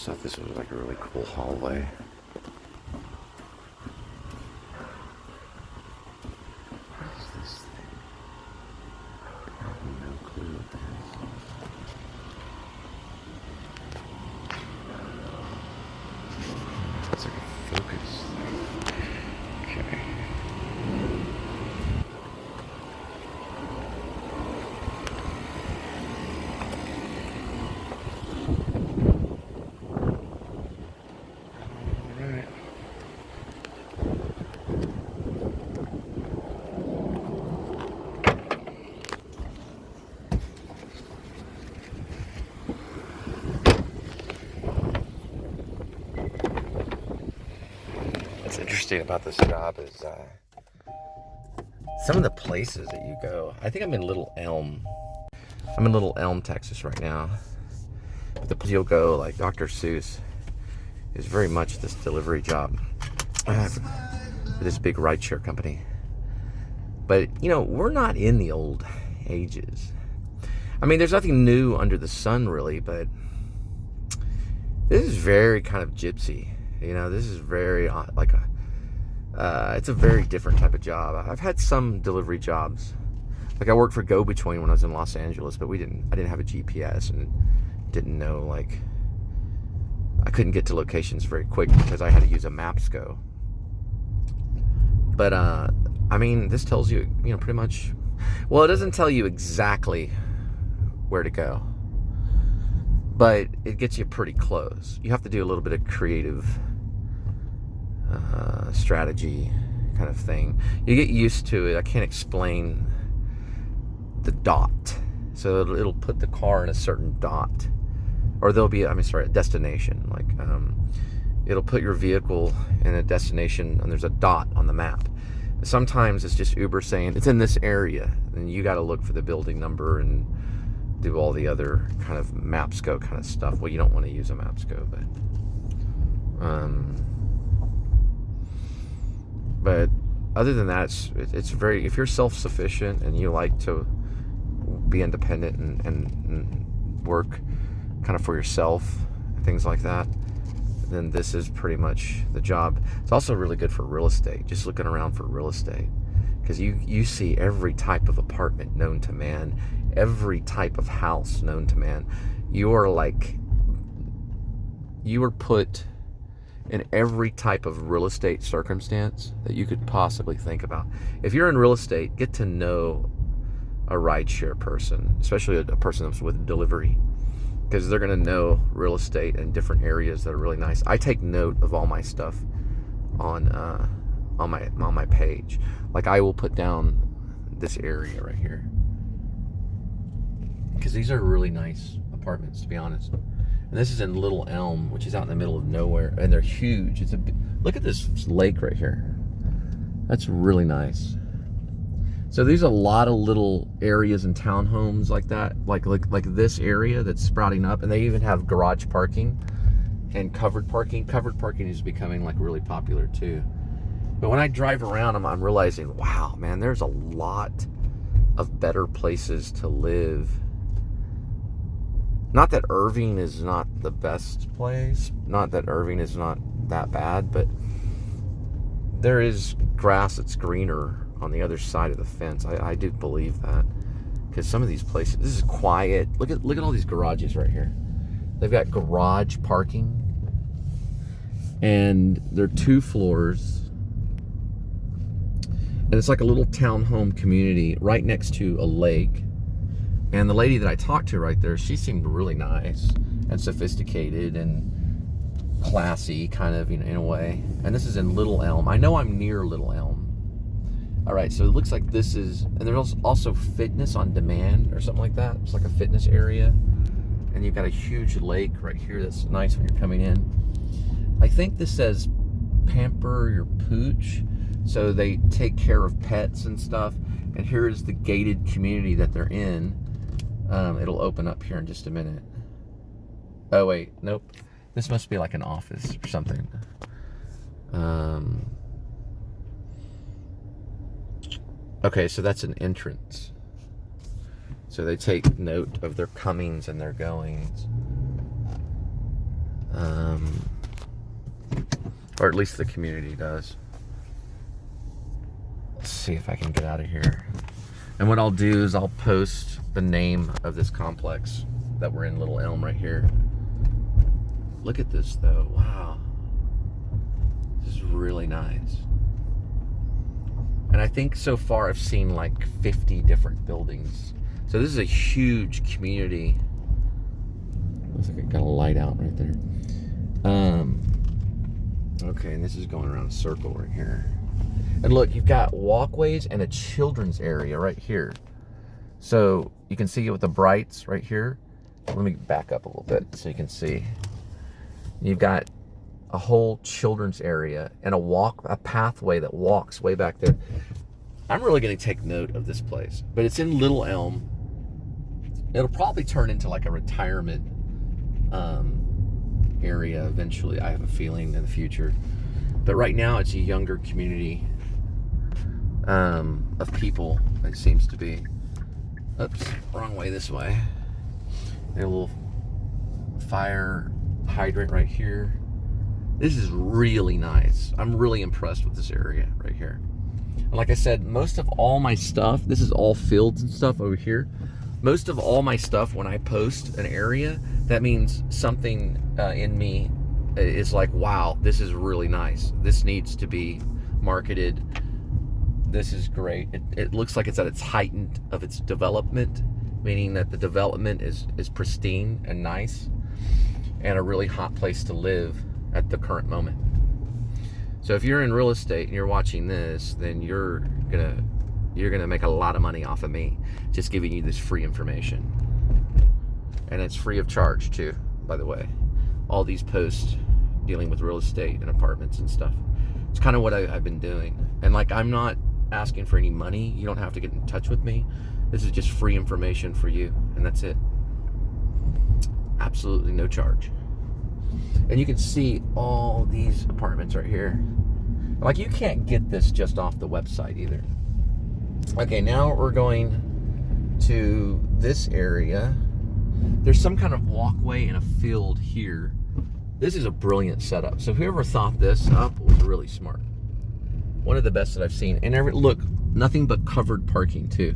thought this was like a really cool hallway. What is this thing? I have no clue what that is. It's like a focus thing. Okay. What's interesting about this job is some of the places that you go. I think I'm in Little Elm. I'm in Little Elm, Texas right now. But the place you'll go, like Dr. Seuss, is very much this delivery job for this big rideshare company. But, you know, we're not in the old ages. I mean, there's nothing new under the sun, really, but this is very kind of gypsy. You know, this is very like it's a very different type of job. I've had some delivery jobs. Like I worked for Go Between when I was in Los Angeles, but I didn't have a GPS and didn't know, like, I couldn't get to locations very quick because I had to use a Maps Go. But I mean, this tells you, you know, pretty much, well, it doesn't tell you exactly where to go, but it gets you pretty close. You have to do a little bit of creative strategy kind of thing. You get used to it. I can't explain the dot. So it'll put the car in a certain dot, or there'll be, a destination. Like it'll put your vehicle in a destination, and there's a dot on the map. Sometimes it's just Uber saying it's in this area, and you got to look for the building number and do all the other kind of Maps-Go kind of stuff. Well, you don't want to use a Maps-Go, but other than that, it's very, if you're self-sufficient and you like to be independent and work kind of for yourself, things like that, then this is pretty much the job. It's also really good for real estate, just looking around for real estate, because you see every type of apartment known to man, every type of house known to man. You are put in every type of real estate circumstance that you could possibly think about. If you're in real estate, get to know a rideshare person, especially a person that's with delivery, because they're going to know real estate in different areas that are really nice. I take note of all my stuff on my page. Like I will put down this area right here, because these are really nice apartments, to be honest. And this is in Little Elm, which is out in the middle of nowhere, and they're huge. Look at this lake right here. That's really nice. So there's a lot of little areas and townhomes like that, like this area that's sprouting up, and they even have garage parking and covered parking. Covered parking is becoming like really popular too. But when I drive around, I'm realizing, wow, man, there's a lot of better places to live. Not that Irving is not the best place, not that Irving is not that bad, but there is grass that's greener on the other side of the fence. I do believe that, because some of these places, this is quiet. Look at all these garages right here. They've got garage parking, and they're 2 floors, and it's like a little townhome community right next to a lake. And the lady that I talked to right there, she seemed really nice and sophisticated and classy, kind of, in a way. And this is in Little Elm. I know I'm near Little Elm. All right, so it looks like this is, and there's also Fitness on Demand or something like that. It's like a fitness area. And you've got a huge lake right here that's nice when you're coming in. I think this says Pamper Your Pooch. So they take care of pets and stuff. And here is the gated community that they're in. It'll open up here in just a minute. Oh, wait, nope. This must be like an office or something. Okay, so that's an entrance. So they take note of their comings and their goings. Or at least the community does. Let's see if I can get out of here. And what I'll do is I'll post the name of this complex that we're in, Little Elm right here. Look at this though, wow. This is really nice. And I think so far I've seen like 50 different buildings. So this is a huge community. Looks like it got a light out right there. Okay, and this is going around a circle right here. And look, you've got walkways and a children's area right here. So you can see it with the brights right here. Let me back up a little bit so you can see. You've got a whole children's area and a pathway that walks way back there. I'm really going to take note of this place, but it's in Little Elm. It'll probably turn into like a retirement area eventually, I have a feeling, in the future. But right now it's a younger community of people, it seems to be. Oops, wrong way, this way. There's a little fire hydrant right here. This is really nice. I'm really impressed with this area right here. And like I said, most of all my stuff, this is all fields and stuff over here. Most of all my stuff, when I post an area, that means something in me is like, wow, this is really nice. This needs to be marketed. This is great. It looks like it's at its heightened of its development, meaning that the development is pristine and nice and a really hot place to live at the current moment. So if you're in real estate and you're watching this, then you're gonna make a lot of money off of me just giving you this free information. And it's free of charge too, by the way. All these posts dealing with real estate and apartments and stuff. It's kind of what I've been doing. And like, I'm not asking for any money. You don't have to get in touch with me. This is just free information for you, and that's it. Absolutely no charge. And you can see all these apartments right here. Like, you can't get this just off the website either. Okay, now we're going to this area. There's some kind of walkway and a field here. This is a brilliant setup. So whoever thought this up was really smart. One of the best that I've seen. And look, nothing but covered parking too.